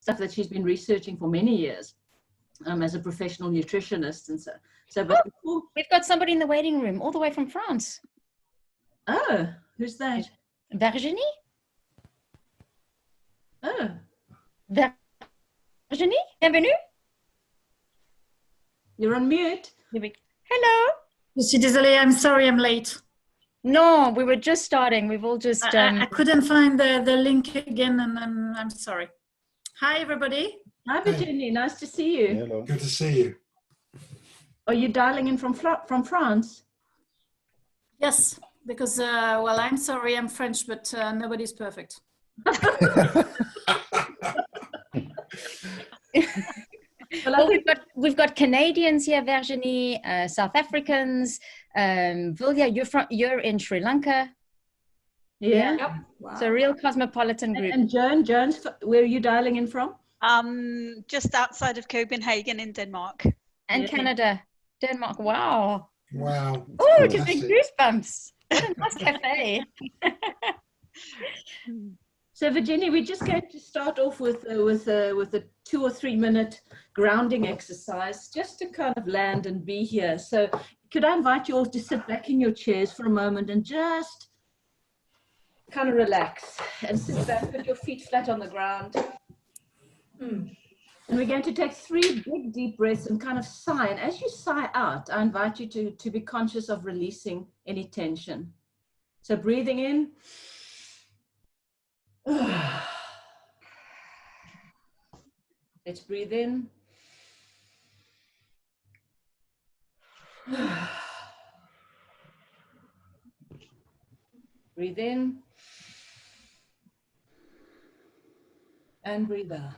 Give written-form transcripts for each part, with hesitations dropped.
stuff that she's been researching for many years as a professional nutritionist. And but before... We've got somebody in the waiting room all the way from France. Oh, who's that? Virginie? Oh. Virginie, bienvenue. You're on mute. Hello. Je suis désolée, I'm sorry I'm late. No, we were just starting. We've all just... I couldn't find the link again, and I'm sorry. Hi, everybody. Hi, Virginie. Nice to see you. Hello. Good to see you. Are you dialing in from France? Yes, because, well, I'm sorry, I'm French, but nobody's perfect. Well, we've got Canadians here, Virginie, South Africans. Vilja, you're in Sri Lanka. Yeah. Yep. Wow. So a real cosmopolitan group. And Jones, where are you dialing in from? Just outside of Copenhagen in Denmark. And Canada, Denmark. Wow. Wow. Oh, just big goosebumps. What a nice cafe. So Virginie, we're just going to start off with a 2 or 3 minute grounding exercise, just to kind of land and be here. So could I invite you all to sit back in your chairs for a moment and just kind of relax and sit back, put your feet flat on the ground. And we're going to take 3 big deep breaths and kind of sigh. And as you sigh out, I invite you to be conscious of releasing any tension. So breathing in. Let's breathe in. Breathe in. And breathe out.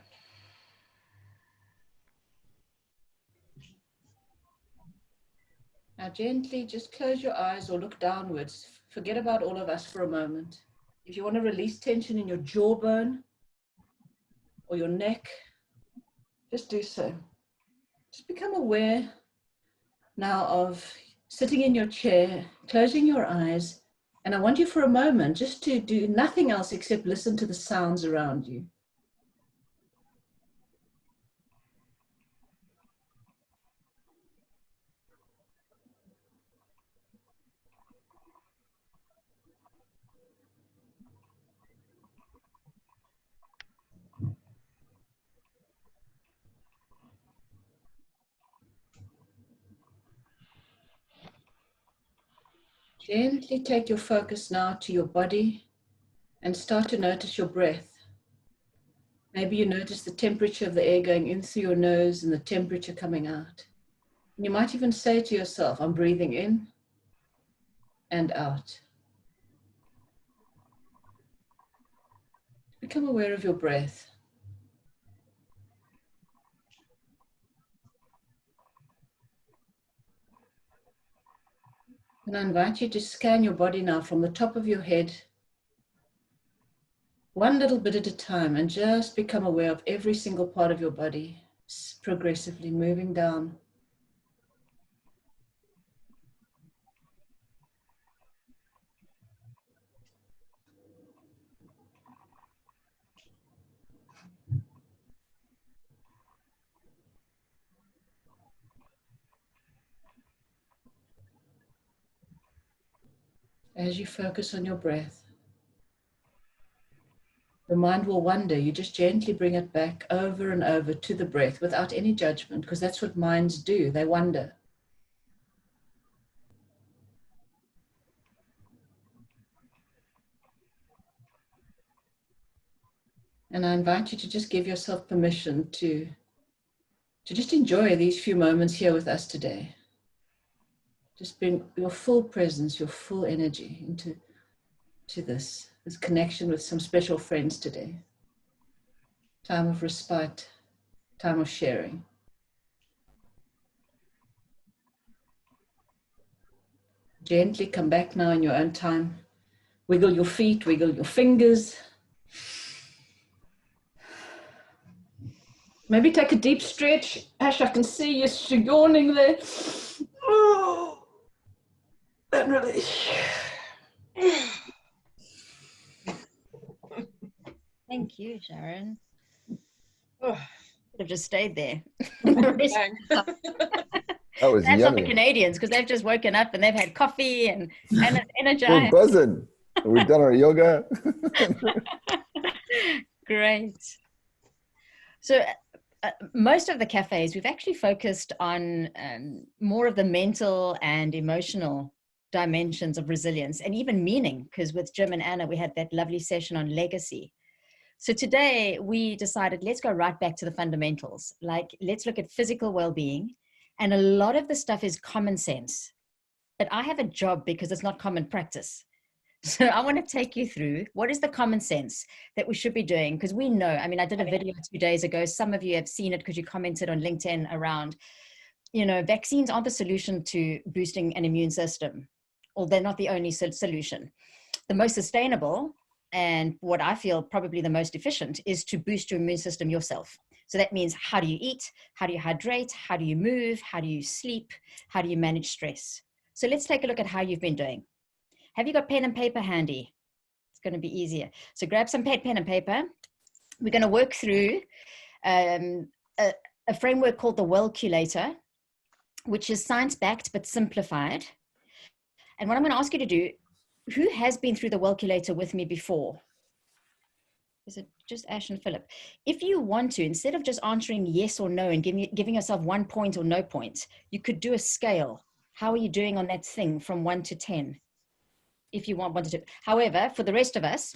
Now gently just close your eyes or look downwards. Forget about all of us for a moment. If you want to release tension in your jawbone or your neck, just do so. Just become aware now of sitting in your chair, closing your eyes, and I want you for a moment just to do nothing else except listen to the sounds around you. Gently take your focus now to your body and start to notice your breath. Maybe you notice the temperature of the air going in through your nose and the temperature coming out. And you might even say to yourself, I'm breathing in and out. Become aware of your breath. And I invite you to scan your body now from the top of your head, one little bit at a time, and just become aware of every single part of your body, progressively moving down. As you focus on your breath, the mind will wander. You just gently bring it back over and over to the breath without any judgment, because that's what minds do. They wander. And I invite you to just give yourself permission to just enjoy these few moments here with us today. Just bring your full presence, your full energy into this connection with some special friends today. Time of respite, time of sharing. Gently come back now in your own time. Wiggle your feet, wiggle your fingers. Maybe take a deep stretch. Ash, I can see you yawning there. Oh. And release. Thank you, Sharon. Oh, Should have just stayed there. bang. That was That's not the yummy. Canadians, because they've just woken up and they've had coffee and it's We're energized. buzzing. We've done our yoga. Great. So most of the cafes, we've actually focused on more of the mental and emotional dimensions of resilience and even meaning, because with Jim and Anna, we had that lovely session on legacy. So today we decided, let's go right back to the fundamentals. Like, let's look at physical well-being. And a lot of the stuff is common sense. But I have a job because it's not common practice. So I want to take you through what is the common sense that we should be doing, because we know, I mean, I did a video 2 days ago. Some of you have seen it because you commented on LinkedIn around, you know, vaccines aren't the solution to boosting an immune system, or they're not the only solution. The most sustainable and what I feel probably the most efficient is to boost your immune system yourself. So that means, how do you eat? How do you hydrate? How do you move? How do you sleep? How do you manage stress? So let's take a look at how you've been doing. Have you got pen and paper handy? It's going to be easier. So grab some pen and paper. We're going to work through a framework called the Wellculator, which is science-backed but simplified. And what I'm going to ask you to do, who has been through the Wellculator with me before? Is it just Ash and Philip? If you want to, instead of just answering yes or no and giving yourself 1 point or no point, you could do a scale. How are you doing on that thing from 1 to 10? If you wanted to. However, for the rest of us,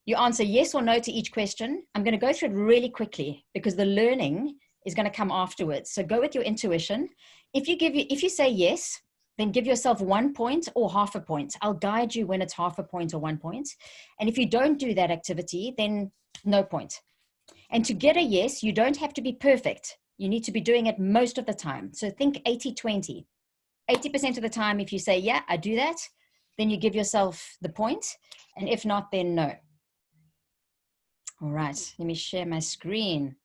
you answer yes or no to each question. I'm going to go through it really quickly because the learning is going to come afterwards. So go with your intuition. If you say yes, then give yourself 1 point or half a point. I'll guide you when it's half a point or 1 point. And if you don't do that activity, then no point. And to get a yes, you don't have to be perfect. You need to be doing it most of the time. So think 80-20. 80% of the time, if you say, yeah, I do that, then you give yourself the point. And if not, then no. All right, let me share my screen.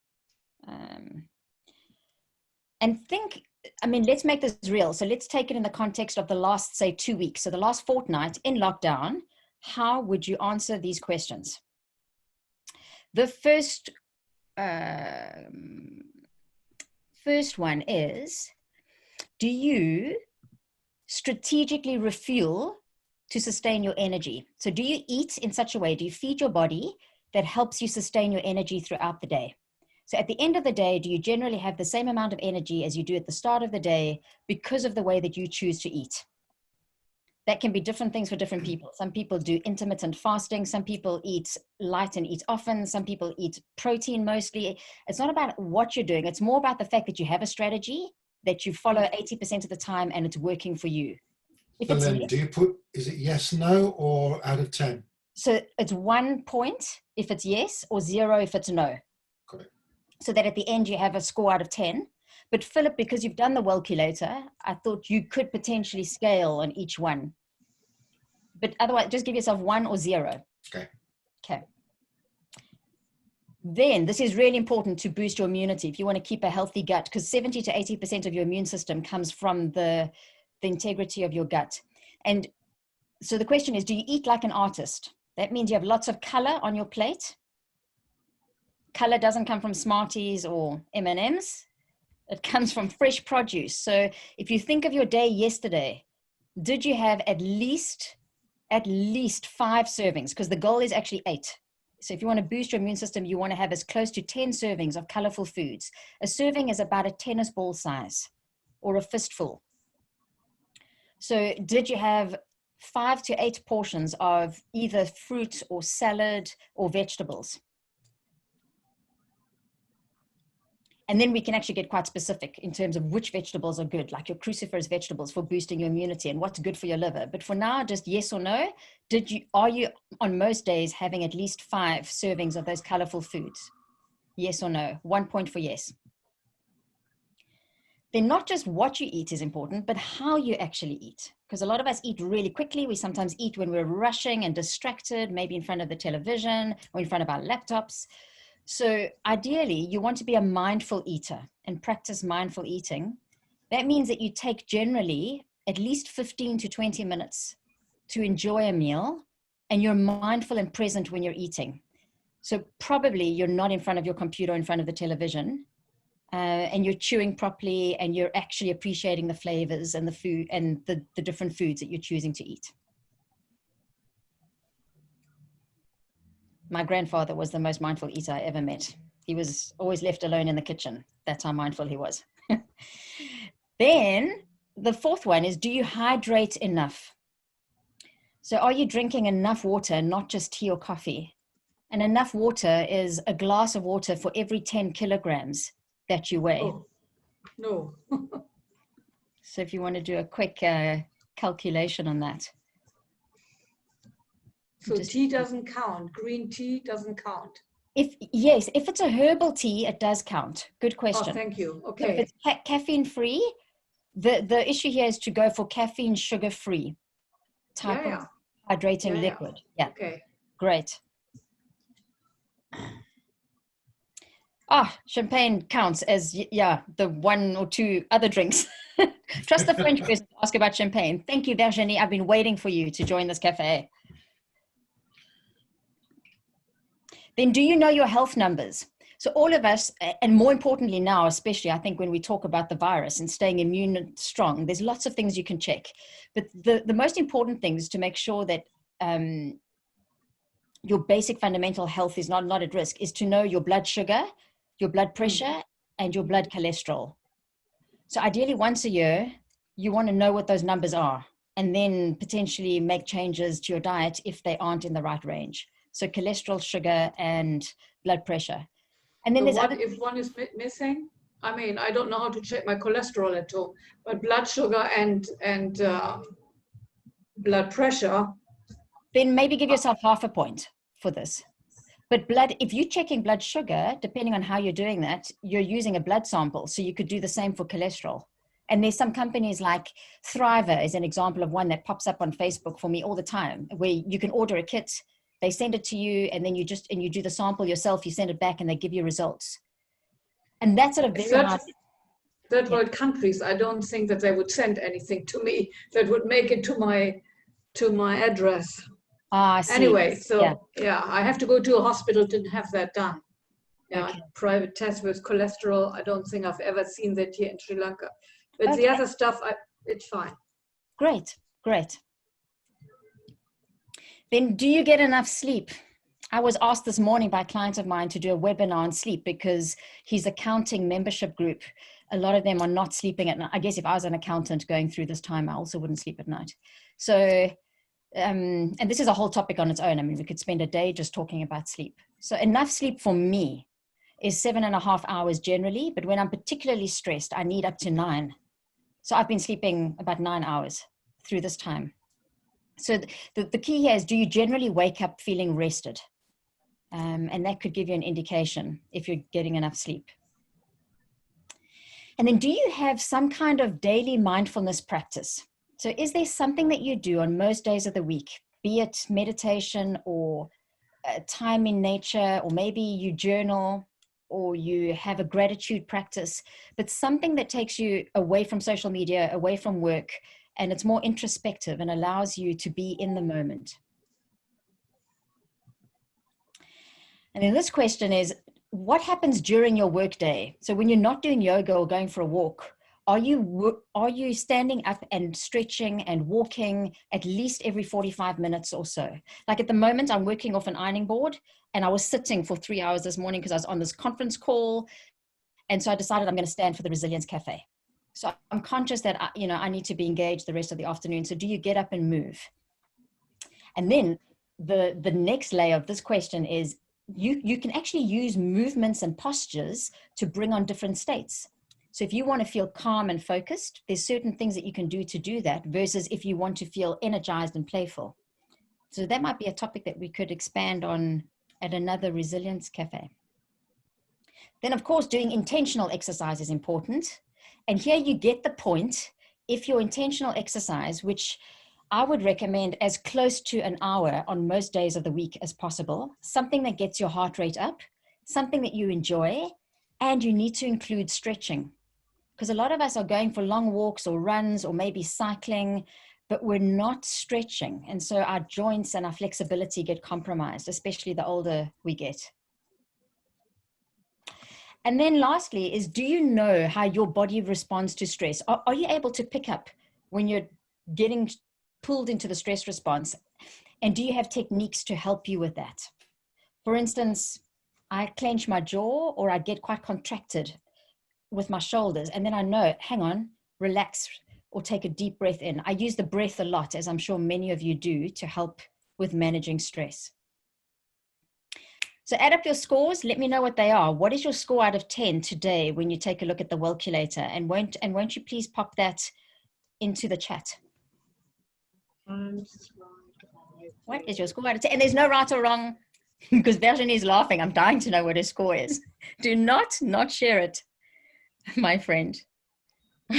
And think, I mean, let's make this real. So let's take it in the context of the last, say, 2 weeks. So the last fortnight in lockdown, how would you answer these questions? The first one is, do you strategically refuel to sustain your energy? So do you eat in such a way, do you feed your body that helps you sustain your energy throughout the day? So at the end of the day, do you generally have the same amount of energy as you do at the start of the day because of the way that you choose to eat? That can be different things for different people. Some people do intermittent fasting. Some people eat light and eat often. Some people eat protein mostly. It's not about what you're doing. It's more about the fact that you have a strategy that you follow 80% of the time and it's working for you. If So it's then do you put, is it yes, no, or out of 10? So it's 1 point if it's yes or 0 if it's no. Got it. So that at the end you have a score out of 10. But Philip, because you've done the Wellculator, I thought you could potentially scale on each one. But otherwise, just give yourself 1 or 0. Okay. Okay. Then this is really important to boost your immunity. If you want to keep a healthy gut, because 70 to 80% of your immune system comes from the integrity of your gut. And so the question is, do you eat like an artist? That means you have lots of color on your plate. Color doesn't come from Smarties or M&Ms. It comes from fresh produce. So if you think of your day yesterday, did you have at least 5 servings? Because the goal is actually 8. So if you want to boost your immune system, you want to have as close to 10 servings of colorful foods. A serving is about a tennis ball size or a fistful. So did you have 5 to 8 portions of either fruit or salad or vegetables? And then we can actually get quite specific in terms of which vegetables are good, like your cruciferous vegetables for boosting your immunity and what's good for your liver. But for now, just yes or no, are you on most days having at least 5 servings of those colorful foods? Yes or no? 1 point for yes. Then not just what you eat is important, but how you actually eat. Because a lot of us eat really quickly. We sometimes eat when we're rushing and distracted, maybe in front of the television or in front of our laptops. So ideally, you want to be a mindful eater and practice mindful eating. That means that you take generally at least 15 to 20 minutes to enjoy a meal, and you're mindful and present when you're eating. So probably you're not in front of your computer, in front of the television, and you're chewing properly, and you're actually appreciating the flavors and the food and the different foods that you're choosing to eat. My grandfather was the most mindful eater I ever met. He was always left alone in the kitchen. That's how mindful he was. Then the fourth one is, do you hydrate enough? So are you drinking enough water, not just tea or coffee? And enough water is a glass of water for every 10 kilograms that you weigh. Oh, no. So if you want to do a quick calculation on that. So tea doesn't count. Green tea doesn't count. Yes, if it's a herbal tea, it does count. Good question. Oh, thank you. So if Okay. it's caffeine free, the issue here is to go for caffeine sugar free type Yeah, of hydrating Yeah, yeah. liquid. Yeah, Okay. great. Champagne counts as, the one or two other drinks. Trust the French person to ask about champagne. Thank you, Virginie. I've been waiting for you to join this cafe. Then do you know your health numbers? So all of us, and more importantly now, especially I think when we talk about the virus and staying immune and strong, there's lots of things you can check. But the most important thing is to make sure that your basic fundamental health is not at risk, is to know your blood sugar, your blood pressure, and your blood cholesterol. So ideally once a year, you want to know what those numbers are, and then potentially make changes to your diet if they aren't in the right range. So cholesterol, sugar, and blood pressure. And then So there's what other, if one is missing? I mean, I don't know how to check my cholesterol at home, but blood sugar and blood pressure. then maybe give yourself half a point for this. But if you're checking blood sugar, depending on how you're doing that, you're using a blood sample. So you could do the same for cholesterol. And there's some companies like Thriver is an example of one that pops up on Facebook for me all the time, where you can order a kit, they send it to you, and then you do the sample yourself, you send it back, and they give you results. And that's at a very high. Third world countries, I don't think that they would send anything to me that would make it to my address. I see. Anyway, so yeah, I have to go to a hospital to have that done. Yeah, Okay. private test with cholesterol. I don't think I've ever seen that here in Sri Lanka. But the other stuff, it's fine. Great. Then do you get enough sleep? I was asked this morning by a client of mine to do a webinar on sleep because his accounting membership group, a lot of them are not sleeping at night. I guess if I was an accountant going through this time, I also wouldn't sleep at night. So, and this is a whole topic on its own. I mean, we could spend a day just talking about sleep. So enough sleep for me is 7.5 hours generally, but when I'm particularly stressed, I need up to 9. So I've been sleeping about 9 hours through this time. So the key here is, do you generally wake up feeling rested? And that could give you an indication if you're getting enough sleep. And then do you have some kind of daily mindfulness practice? So is there something that you do on most days of the week, be it meditation or time in nature, or maybe you journal, or you have a gratitude practice, but something that takes you away from social media, away from work, and it's more introspective and allows you to be in the moment. And then this question is, what happens during your work day? So when you're not doing yoga or going for a walk, are you standing up and stretching and walking at least every 45 minutes or so? Like at the moment, I'm working off an ironing board, and I was sitting for 3 hours this morning because I was on this conference call. And so I decided I'm going to stand for the Resilience Café. So I'm conscious that I need to be engaged the rest of the afternoon. So do you get up and move? And then the next layer of this question is, you can actually use movements and postures to bring on different states. So if you want to feel calm and focused, there's certain things that you can do to do that, versus if you want to feel energized and playful. So that might be a topic that we could expand on at another Resilience Cafe. Then of course, doing intentional exercise is important. And here you get the point. If your intentional exercise, which I would recommend as close to an hour on most days of the week as possible, something that gets your heart rate up, something that you enjoy, and you need to include stretching. Because a lot of us are going for long walks or runs or maybe cycling, but we're not stretching. And so our joints and our flexibility get compromised, especially the older we get. And then lastly is, do you know how your body responds to stress? Are you able to pick up when you're getting pulled into the stress response? And do you have techniques to help you with that? For instance, I clench my jaw, or I get quite contracted with my shoulders. And then I know, hang on, relax, or take a deep breath in. I use the breath a lot, as I'm sure many of you do, to help with managing stress. So add up your scores. Let me know what they are. What is your score out of 10 today when you take a look at the Welculator? And won't you please pop that into the chat? What is your score out of 10? And there's no right or wrong, because Virginie is laughing. I'm dying to know what her score is. Do not share it, my friend. Oh,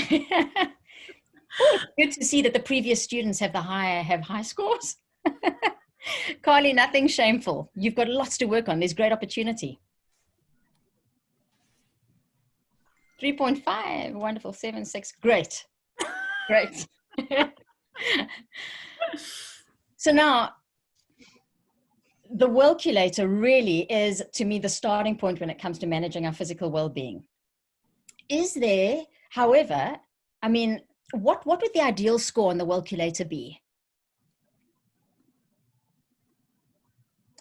it's good to see that the previous students have high scores. Carly, nothing shameful. You've got lots to work on. There's great opportunity. 3.5, wonderful. 7, 6, great. Great. So now, the Welculator really is, to me, the starting point when it comes to managing our physical well-being. Is there, however, I mean, what would the ideal score on the Welculator be?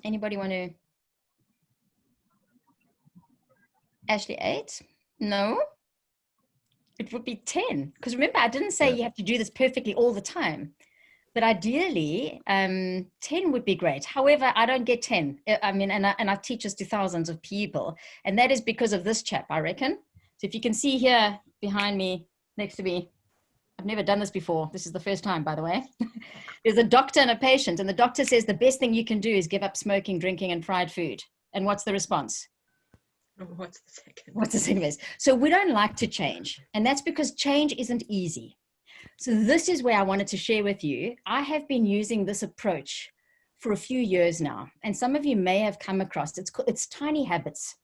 Anybody want to? Ashley, 8? No, it would be 10. Because remember, I didn't say you have to do this perfectly all the time. But ideally, 10 would be great. However, I don't get 10. I mean, and I teach this to thousands of people. And that is because of this chap, I reckon. So if you can see here behind me, next to me, I've never done this before. This is the first time, by the way. There's a doctor and a patient. And the doctor says the best thing you can do is give up smoking, drinking, and fried food. And what's the response? What's the second? What's the second best? So we don't like to change. And that's because change isn't easy. So this is where I wanted to share with you. I have been using this approach for a few years now, and some of you may have come across it's Tiny Habits.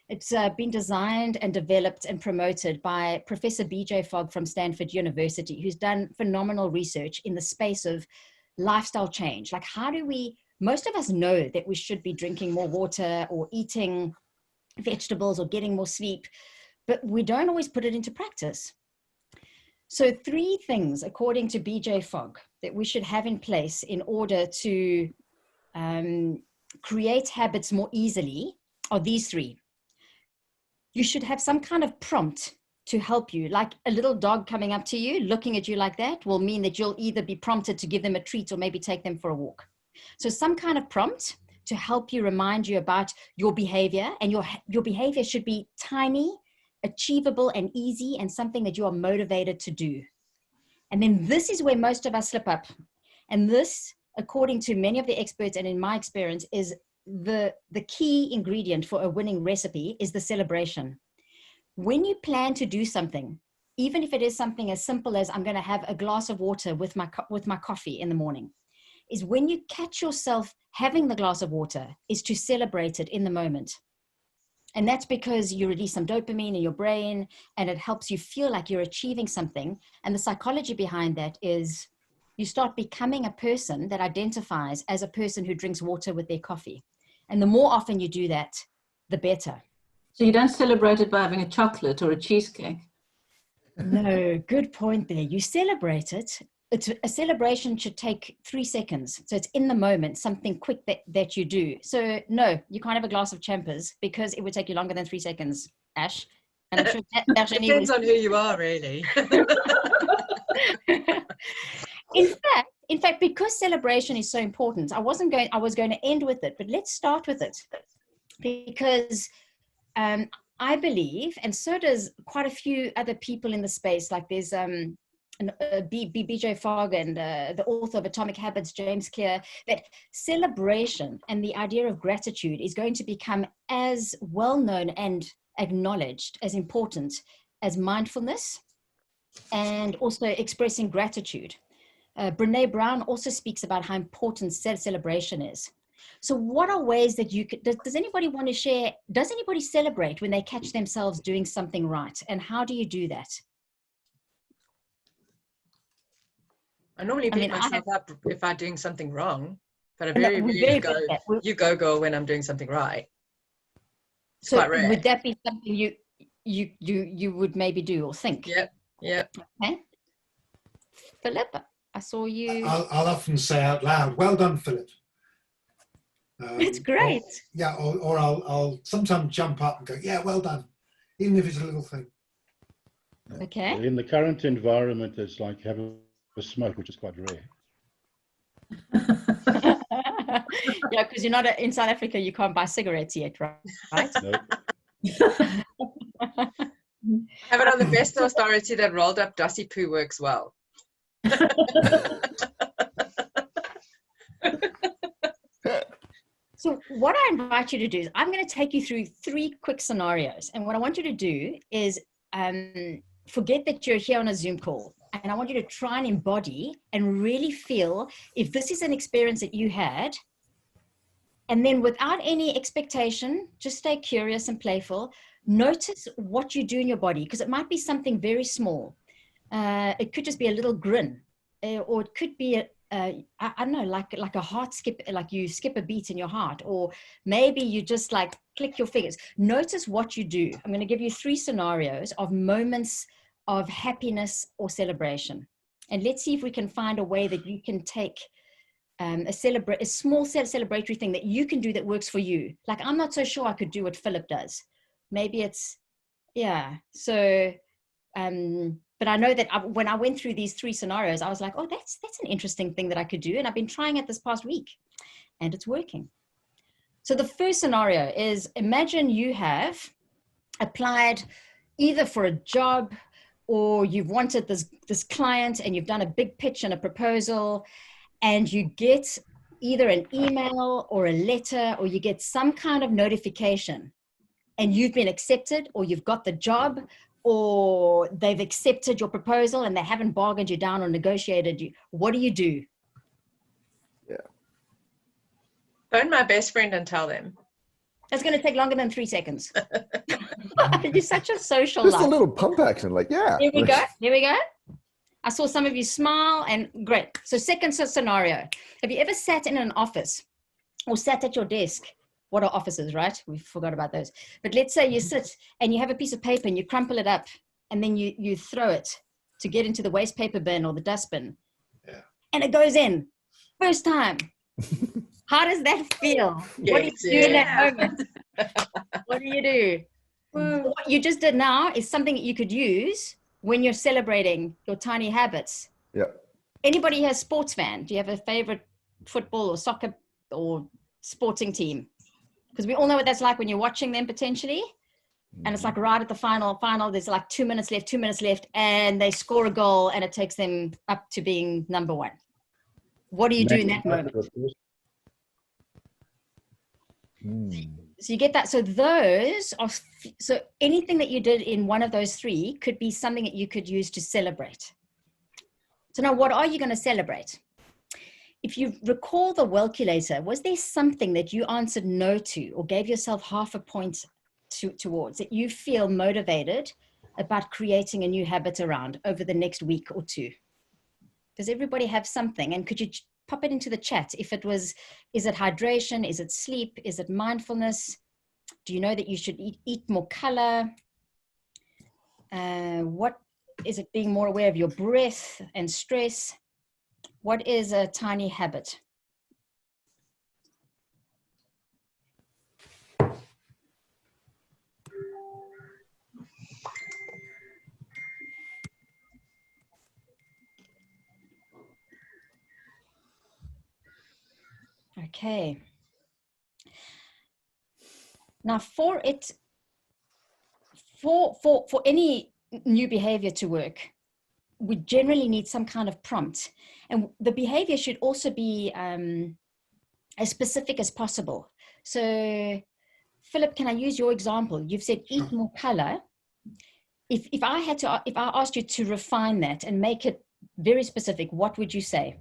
It's been designed and developed and promoted by Professor BJ Fogg from Stanford University, who's done phenomenal research in the space of lifestyle change. Like, how do we, most of us know that we should be drinking more water or eating vegetables or getting more sleep, but we don't always put it into practice. So 3 things, according to BJ Fogg, that we should have in place in order to create habits more easily are these 3. You should have some kind of prompt to help you, like a little dog coming up to you, looking at you like that will mean that you'll either be prompted to give them a treat or maybe take them for a walk. So some kind of prompt to help you, remind you about your behavior, and your behavior should be tiny, achievable and easy, and something that you are motivated to do. And then this is where most of us slip up. And this, according to many of the experts and in my experience, is the key ingredient for a winning recipe is the celebration. When you plan to do something, even if it is something as simple as I'm going to have a glass of water with my coffee in the morning, is when you catch yourself having the glass of water, is to celebrate it in the moment. And that's because you release some dopamine in your brain, and it helps you feel like you're achieving something. And the psychology behind that is you start becoming a person that identifies as a person who drinks water with their coffee. And the more often you do that, the better. So you don't celebrate it by having a chocolate or a cheesecake? No, good point there. You celebrate it. A celebration should take 3 seconds. So it's in the moment, something quick that you do. So no, you can't have a glass of Champers because it would take you longer than 3 seconds, Ash. And I'm sure that Depends on who you are, really. In fact, because celebration is so important, I was going to end with it, but let's start with it. Because I believe, and so does quite a few other people in the space, like there's BJ Fogg and the author of Atomic Habits, James Clear, that celebration and the idea of gratitude is going to become as well known and acknowledged as important as mindfulness and also expressing gratitude. Brene Brown also speaks about how important celebration is. So what are ways that you could, does anybody want to share, does anybody celebrate when they catch themselves doing something right? And how do you do that? I normally beat myself up if I'm doing something wrong, but I really go, you go, girl, when I'm doing something right. So quite rare. would that be something you would maybe do or think? Yep. Okay. Philip, I saw you. I'll often say out loud, "Well done, Philip." It's great. Or I'll sometimes jump up and go, "Yeah, well done," even if it's a little thing. Okay. In the current environment, it's like having a smoke, which is quite rare. Yeah, because you're not in South Africa, you can't buy cigarettes yet, right? No. Have it on the best authority that rolled up Dusty Poo works well. So what I invite you to do is I'm going to take you through 3 quick scenarios. And what I want you to do is forget that you're here on a Zoom call. And I want you to try and embody and really feel if this is an experience that you had. And then without any expectation, just stay curious and playful. Notice what you do in your body, because it might be something very small. It could just be a little grin, or it could be I don't know, like a heart skip, like you skip a beat in your heart, or maybe you just like click your fingers. Notice what you do. I'm going to give you 3 scenarios of moments of happiness or celebration. And let's see if we can find a way that you can take a small celebratory thing that you can do that works for you. Like, I'm not so sure I could do what Philip does. Maybe it's, yeah. So, but I know that when I went through these 3 scenarios, I was like, oh, that's an interesting thing that I could do. And I've been trying it this past week and it's working. So the first scenario is, imagine you have applied either for a job or you've wanted this client and you've done a big pitch and a proposal, and you get either an email or a letter, or you get some kind of notification and you've been accepted, or you've got the job, or they've accepted your proposal and they haven't bargained you down or negotiated you. What do you do? Yeah. Phone my best friend and tell them. That's going to take longer than 3 seconds. You're such a social Just life. a little pump action, like, yeah. Here we go. Here we go. I saw some of you smile, and great. So second scenario. Have you ever sat in an office or sat at your desk? What are offices, right? We forgot about those. But let's say you sit and you have a piece of paper and you crumple it up and then you throw it to get into the waste paper bin or the dustbin. Yeah. And it goes in. First time. How does that feel? What do you do in that moment? What do you do? What you just did now is something that you could use when you're celebrating your tiny habits. Yeah. Anybody here a sports fan? Do you have a favorite football or soccer or sporting team? Because we all know what that's like when you're watching them potentially. And it's like right at the final, there's like 2 minutes left, and they score a goal and it takes them up to being number 1. What do you do in that moment? So you get that. So those are, so anything that you did in one of those 3 could be something that you could use to celebrate. So now what are you going to celebrate? If you recall the Welculator, was there something that you answered no to or gave yourself half a point towards that you feel motivated about creating a new habit around over the next week or 2? Does everybody have something? And could you pop it into the chat? If it was, is it hydration? Is it sleep? Is it mindfulness? Do you know that you should eat more color? What is it, being more aware of your breath and stress? What is a tiny habit? Okay. Now for any new behavior to work, we generally need some kind of prompt. And the behavior should also be as specific as possible. So Philip, can I use your example? You've said eat more color. If I asked you to refine that and make it very specific, what would you say?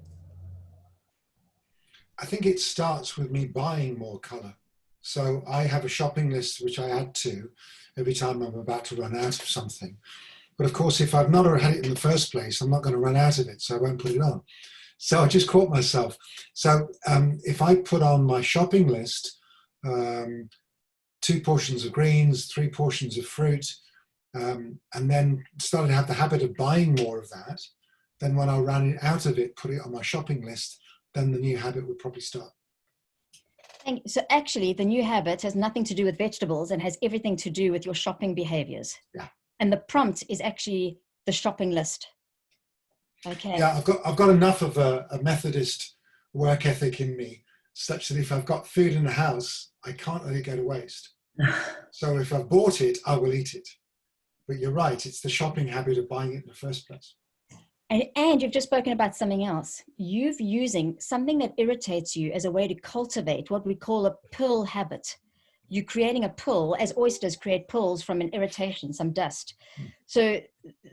I think it starts with me buying more color. So I have a shopping list which I add to every time I'm about to run out of something. But of course, if I've not had it in the first place, I'm not going to run out of it, so I won't put it on. So I just caught myself. So if I put on my shopping list 2 portions of greens, 3 portions of fruit, and then started to have the habit of buying more of that, then when I ran out of it, put it on my shopping list, then the new habit would probably start. So actually, the new habit has nothing to do with vegetables and has everything to do with your shopping behaviors. Yeah. And the prompt is actually the shopping list. Okay. Yeah, I've got enough of a Methodist work ethic in me, such that if I've got food in the house, I can't let it go to waste. So if I've bought it, I will eat it. But you're right, it's the shopping habit of buying it in the first place. And you've just spoken about something else. You've using something that irritates you as a way to cultivate what we call a pull habit. You're creating a pull, as oysters create pulls from an irritation, some dust. So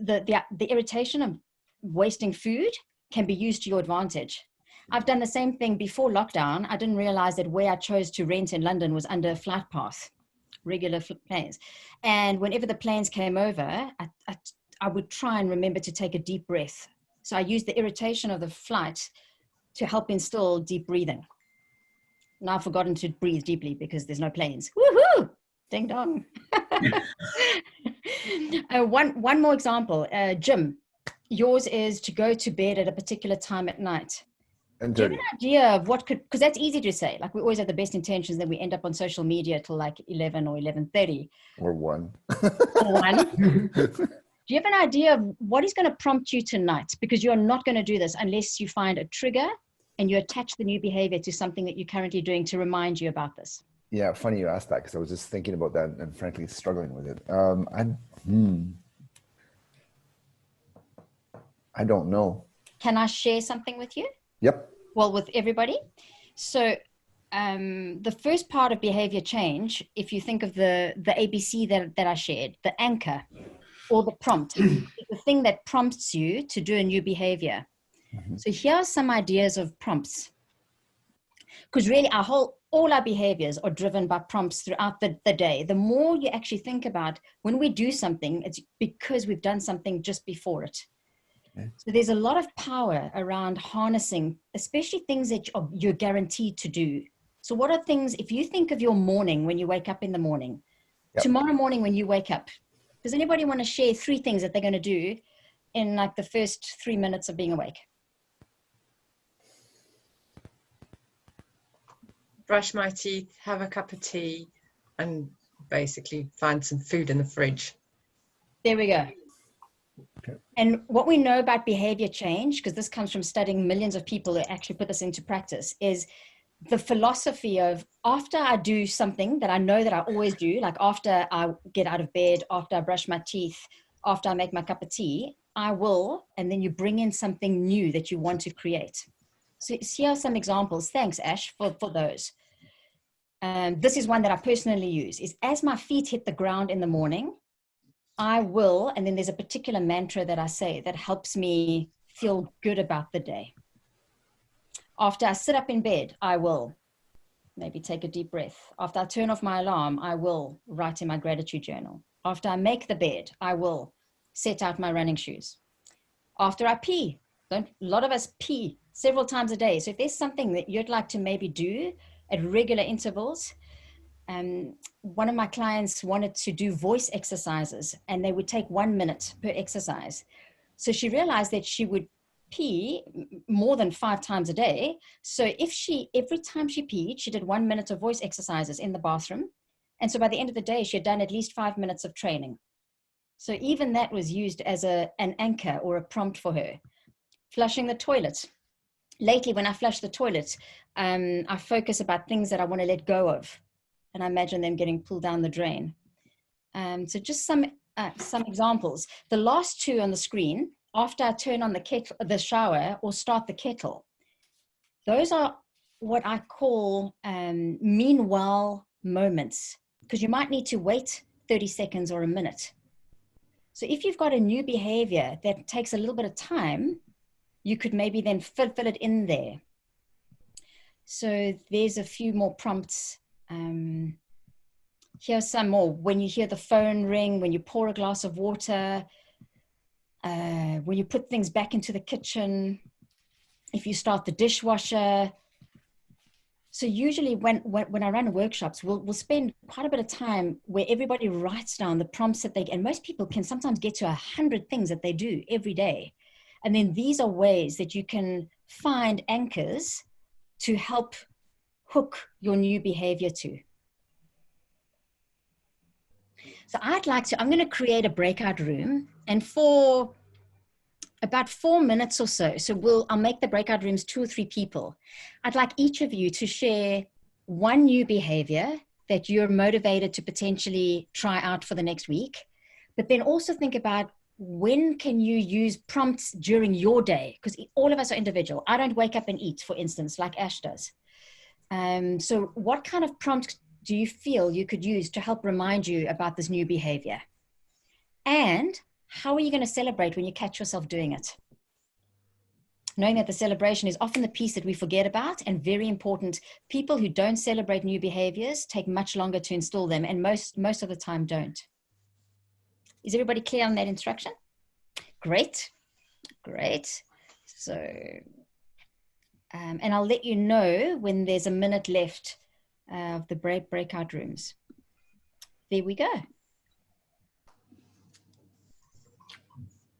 the irritation of wasting food can be used to your advantage. I've done the same thing before lockdown. I didn't realize that where I chose to rent in London was under a flight path, regular planes. And whenever the planes came over, I would try and remember to take a deep breath. So I used the irritation of the flight to help instill deep breathing. Now I've forgotten to breathe deeply because there's no planes. Woohoo! Ding dong. One more example. Jim, yours is to go to bed at a particular time at night. Do you have an idea of what could, because that's easy to say, like we always have the best intentions, then we end up on social media till like 11 or 11:30. Or 1. Or 1. Do you have an idea of what is going to prompt you tonight? Because you're not going to do this unless you find a trigger and you attach the new behavior to something that you're currently doing to remind you about this. Yeah, funny you asked that because I was just thinking about that and frankly struggling with it. I don't know. Can I share something with you? Yep. Well, with everybody. So the first part of behavior change, if you think of the ABC that I shared, the anchor or the prompt, the thing that prompts you to do a new behavior. Mm-hmm. So here are some ideas of prompts. Because really all our behaviors are driven by prompts throughout the day. The more you actually think about when we do something, it's because we've done something just before it. Okay. So there's a lot of power around harnessing, especially things that you're guaranteed to do. So what are things, if you think of your morning when you wake up in the morning, yep. Tomorrow morning when you wake up, does anybody want to share 3 things that they're going to do in like the first 3 minutes of being awake? Brush my teeth, have a cup of tea, and basically find some food in the fridge. There we go. Okay. And what we know about behavior change, because this comes from studying millions of people who actually put this into practice, is the philosophy of after I do something that I know that I always do, like after I get out of bed, after I brush my teeth, after I make my cup of tea, I will, and then you bring in something new that you want to create. So here are some examples. Thanks, Ash, for those. This is one that I personally use, is as my feet hit the ground in the morning, I will, and then there's a particular mantra that I say that helps me feel good about the day. After I sit up in bed, I will maybe take a deep breath. After I turn off my alarm, I will write in my gratitude journal. After I make the bed, I will set out my running shoes. After I pee, a lot of us pee several times a day. So if there's something that you'd like to maybe do at regular intervals, one of my clients wanted to do voice exercises and they would take 1 minute per exercise. So she realized that she would pee more than 5 times a day. So every time she peed, she did 1 minute of voice exercises in the bathroom. And so by the end of the day, she had done at least 5 minutes of training. So even that was used as an anchor or a prompt for her. Flushing the toilet. Lately, when I flush the toilet, I focus about things that I want to let go of. And I imagine them getting pulled down the drain. So just some examples. The last 2 on the screen, after I turn on the shower or start the kettle, those are what I call meanwhile moments, because you might need to wait 30 seconds or a minute. So if you've got a new behavior that takes a little bit of time, you could maybe then fill it in there. So there's a few more prompts. Here's some more. When you hear the phone ring, when you pour a glass of water, when you put things back into the kitchen, if you start the dishwasher, So usually when I run workshops, we'll spend quite a bit of time where everybody writes down the prompts that and most people can sometimes get to 100 things that they do every day. And then these are ways that you can find anchors to help hook your new behavior to. So I'm going to create a breakout room, and for about 4 minutes or so, I'll make the breakout rooms 2 or 3 people. I'd like each of you to share one new behavior that you're motivated to potentially try out for the next week, but then also think about when can you use prompts during your day? Because all of us are individual. I don't wake up and eat, for instance, like Ash does. So what kind of prompt do you feel you could use to help remind you about this new behavior? And how are you going to celebrate when you catch yourself doing it? Knowing that the celebration is often the piece that we forget about, and very important. People who don't celebrate new behaviors take much longer to install them, and most of the time don't. Is everybody clear on that instruction? Great, great. So, and I'll let you know when there's a minute left of the breakout rooms. There we go.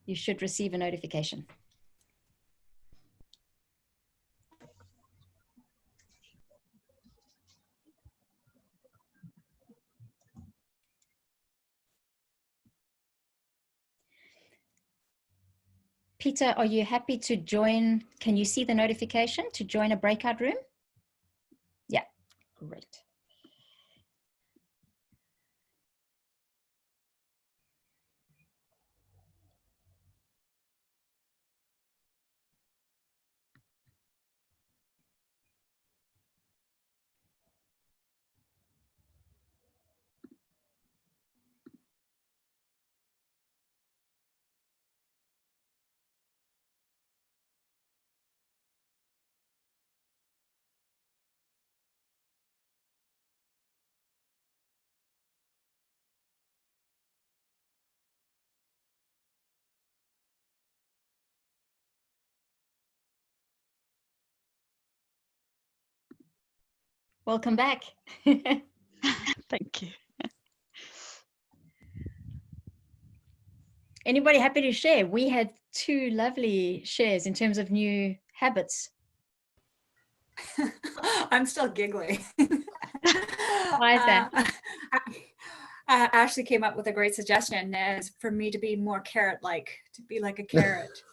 You should receive a notification. Peter, are you happy to join? Can you see the notification to join a breakout room? Yeah, great. Welcome back. Thank you. Anybody happy to share? We had 2 lovely shares in terms of new habits. I'm still giggling. Why is that? Ashley came up with a great suggestion as for me to be more carrot-like, to be like a carrot.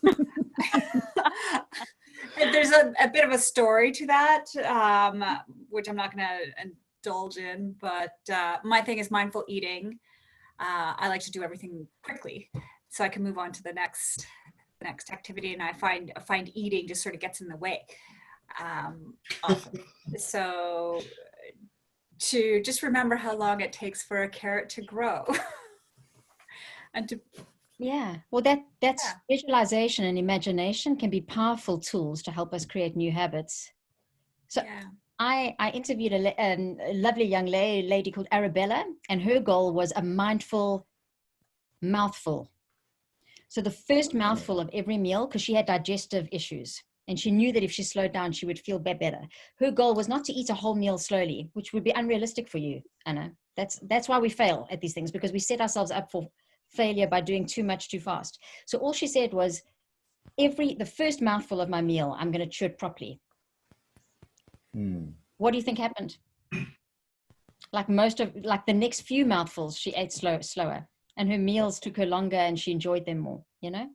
There's a bit of a story to that, which I'm not going to indulge in, but my thing is mindful eating. I like to do everything quickly so I can move on to the next activity, and I find eating just sort of gets in the way often. So to just remember how long it takes for a carrot to grow. And to well, that's visualization and imagination can be powerful tools to help us create new habits. So I interviewed a lovely young lady called Arabella, and her goal was a mindful mouthful. So the first mouthful of every meal, because she had digestive issues, and she knew that if she slowed down, she would feel better. Her goal was not to eat a whole meal slowly, which would be unrealistic for you, Anna. That's why we fail at these things, because we set ourselves up for failure by doing too much too fast. So all she said was, the first mouthful of my meal, I'm going to chew it properly. What do you think happened? Like the next few mouthfuls, she ate slower, and her meals took her longer, and she enjoyed them more. You know?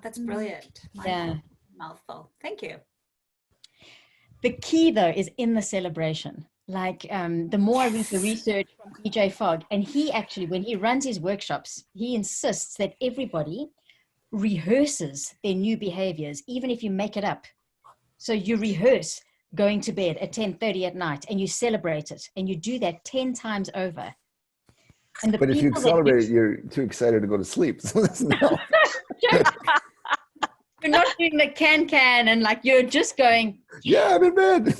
That's brilliant. Mouthful. Thank you. The key, though, is in the celebration. Like the more I read the research from EJ Fogg, and he actually, when he runs his workshops, he insists that everybody rehearses their new behaviors, even if you make it up. So you rehearse going to bed at 10:30 at night, and you celebrate it, and you do that 10 times over. And but if you accelerate, you're too excited to go to sleep. So that's no. You're not doing the can and like you're just going. Yeah, I'm in bed.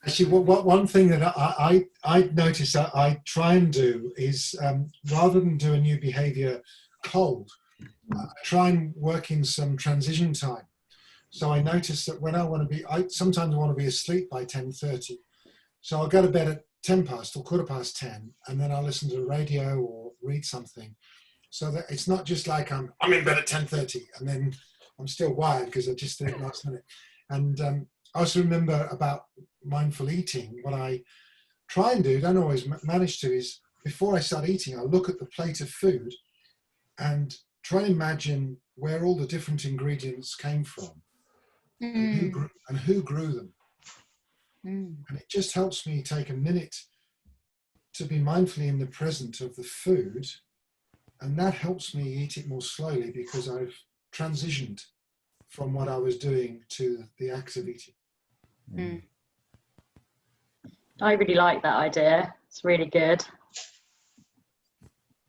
Actually, one thing that I noticed that I try and do is rather than do a new behavior cold, I try and work in some transition time. So I notice that when I want to be, sometimes I want to be asleep by 10:30. So I'll go to bed at 10 past or 10:15, and then I'll listen to the radio or read something. So that it's not just like I'm in bed at 10:30 and then I'm still wired because I just did it last minute. And I also remember about mindful eating. What I try and do, don't always manage to, is before I start eating, I look at the plate of food and try and imagine where all the different ingredients came from and who grew them. And it just helps me take a minute to be mindfully in the present of the food, and that helps me eat it more slowly because I've transitioned from what I was doing to the act of eating. I really like that idea. It's really good.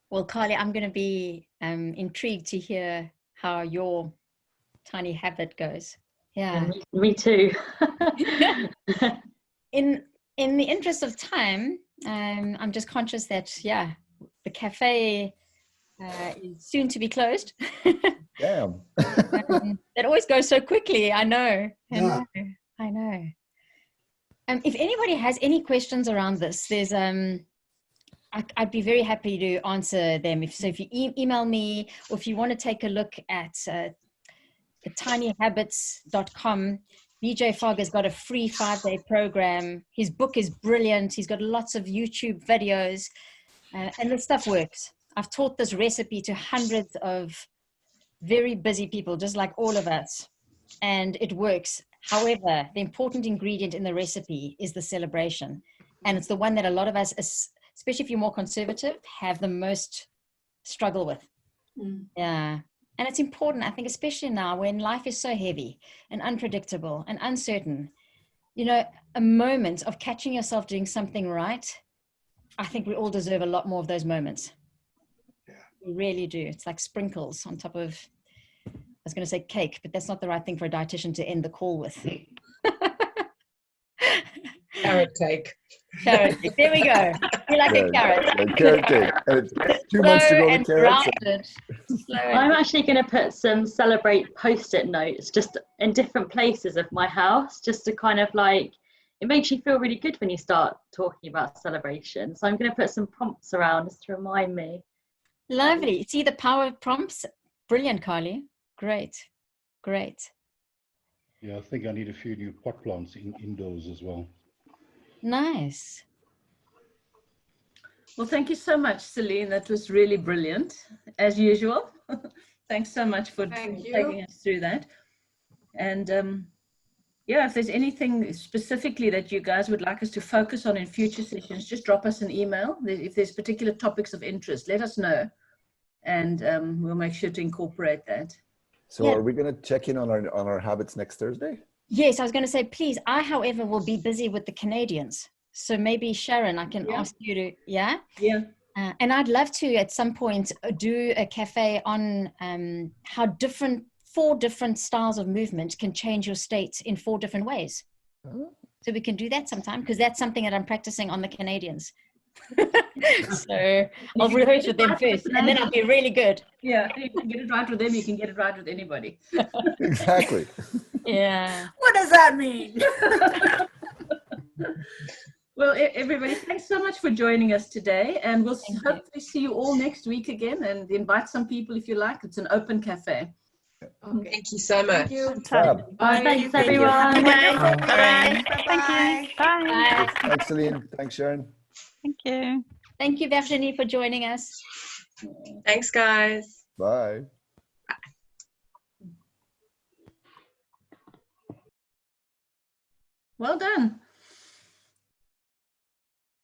Well, Carly, I'm going to be intrigued to hear how your tiny habit goes. Yeah. Me too. In the interest of time, I'm just conscious that, the cafe is soon to be closed. Damn. That always goes so quickly. I know. Yeah. I know. If anybody has any questions around this, there's I'd be very happy to answer them. If you email me, or if you want to take a look at tinyhabits.com, BJ Fogg has got a free 5-day program. His book is brilliant. He's got lots of YouTube videos, and this stuff works. I've taught this recipe to hundreds of very busy people, just like all of us, and it works. However, the important ingredient in the recipe is the celebration, and it's the one that a lot of us, especially if you're more conservative, have the most struggle with. Yeah. And it's important, I think, especially now when life is so heavy and unpredictable and uncertain, a moment of catching yourself doing something right, I think we all deserve a lot more of those moments. Yeah. We really do. It's like sprinkles on top of, I was going to say cake, but that's not the right thing for a dietitian to end the call with. Carrot cake. Carrot cake. There we go. You like a carrot. Carrot cake. And it's 2 months to go to carrots. I'm actually going to put some celebrate post-it notes just in different places of my house, just to kind of like, it makes you feel really good when you start talking about celebration. So I'm going to put some prompts around just to remind me. Lovely. See the power of prompts? Brilliant, Carly. Great. Great. Yeah, I think I need a few new pot plants indoors as well. Nice. Well, thank you so much, Celine. That was really brilliant, as usual. Thanks so much for taking us through that. And if there's anything specifically that you guys would like us to focus on in future sessions, just drop us an email. If there's particular topics of interest, let us know, and we'll make sure to incorporate that. So are we going to check in on our habits next Thursday? Yes, I was going to say, please. I, however, will be busy with the Canadians. So maybe, Sharon, I can ask you to, Yeah. And I'd love to, at some point, do a cafe on how 4 different styles of movement can change your state in 4 different ways. So we can do that sometime, because that's something that I'm practicing on the Canadians. So I'll rehearse with them first, and then I'll be really good. Yeah, you can get it right with them, you can get it right with anybody. Exactly. Yeah. What does that mean? Well, everybody, thanks so much for joining us today, and we'll hopefully see you all next week again, and invite some people if you like. It's an open cafe. Okay. Thank you so much. Thank you. Bye. Thanks, everyone. Bye. Thank you. Bye. Thanks, Celine. Thanks, Sharon. Thank you. Thank you, Virginie, for joining us. Thanks, guys. Bye. Well done.